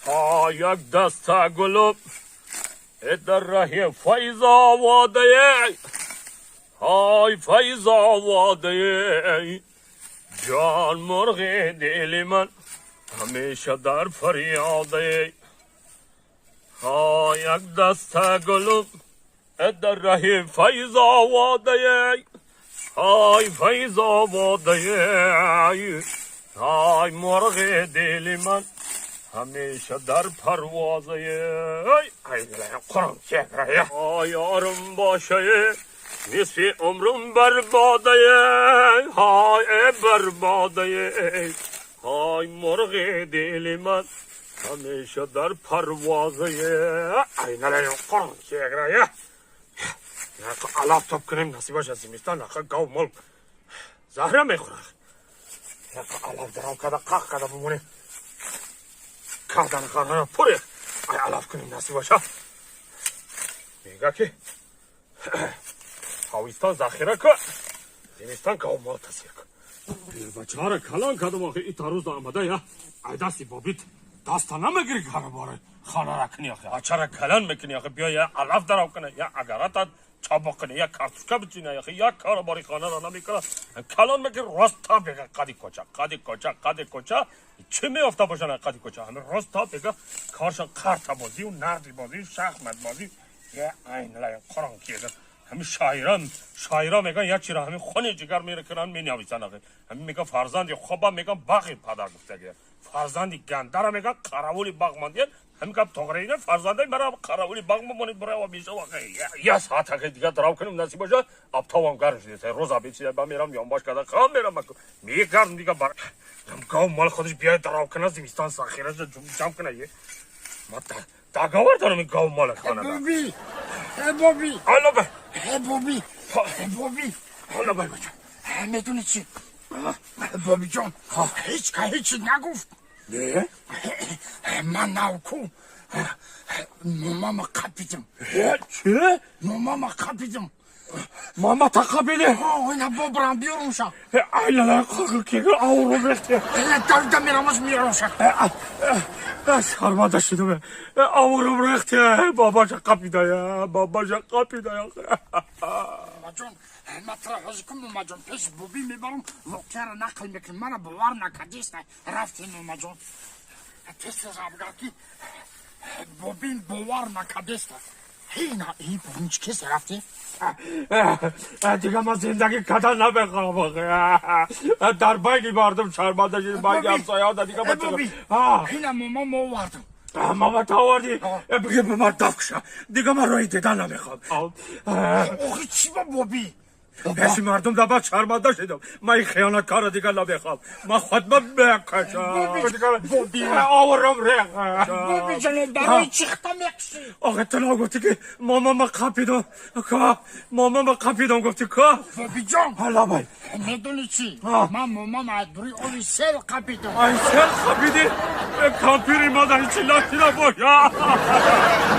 ها یک دست گلوب در ره فیض آواده های فیض آواده جان مرغ دل من همیشه در فریاده ها یک دست گلوب در ره فیض آواده های فیض آواده های مرغ دل من همیشه در پروازه ای قرآن چهره های یارم باشه نصف عمرم برباده های برباده های مرغ دل من همیشه در پروازه ای نلیم قرآن چهره علف تاب کنیم نصیبش از زمستان نخه گاو ملک زهره میخوره علف درام کده قاق کده بمونه کردن خانه پره ای علف کنیم نصیبش میگه که تاویستان ذخیره که زمستان گاو ملک تصویر که بچه ها را کلان کدم آخه ای تا روز آمده یا ای دستی بابیت دستا نمیگیری که باره خانه را کنی آخه اچه را کلان میکنی آخه بیا یا علف درام کنه یا اگرات چابق کنه یا کارتوشکا بچینه آخه یا کار باری خانه را نمیکنه کلان میگه راستا بگه قدی کچا چه میافته باشن قدی کچا همه راستا بگه کارشان کارت بازی و نردی بازی شخمت بازی یا این لای قرآن کیده همه شاعران میگن یا چرا همه خون جگر میره کنن مینویسن آخه همه میگه فرزندی خوبا میگن باغی پدر گفته فرزندی گندر میگن قراولی باغ ماندین همین که تغریده فرزنده مرا قراولی باغ مونید برای و بیشه واقعا یا ساعت که دیگه دراو کنیم نصیب باشه اب تاوام گرم شده روزا بیچیده با میرم یا باش کده خام میرم میگردم دیگه بر گاو مال خودش بیاید دراو کنه زمستان ساخیره جمع کنه یه ما داگاور دارم این گاو مال خانه بابی حالا به بابی حالا به بچه میدونی چی بابی جان هیچ نگفت نه من ناوکو ماما قپیدم چه؟ ماما قپیدم ماما تقبیله اینا بابرم بیارم شد ایلا قاقل که آورو بخته دارده میرمش میارم شد شرمنده شدم آورو بخته باباش قپیده ماما جان مطرح از کن ماما جان پیش بابی میبرم وقتی را نقل میکن من باور نکدیست رفتیم ماما جان پیش رابگاکی بابین باور نکدیست این بابینچ کسی رفتی؟ دیگه من زندگی کدن نبخوام در بینی مردم شرمنده شدیم بینی همسایه ها دیگه بابی این ماما ما وردم ماما تا آوردی بگه به من دفکشه دیگه من روی دیدن نمیخوام آخی چی با بابی؟ پیش مردم دبا شرمنده شدم من این خیانت کار دیگه نمیخوام من خودم بکشم بابی آورم ریخ بابی جانه برای چی ختم یکشی آخه تو نگفتی که ماما ما قپیدم گفتی که بابی جان حالا بای میدونی چی؟ من ماما مدبوری اولی سل قپیدم این سل قپیدی کامپیری مادر هیچی لحظی نباشه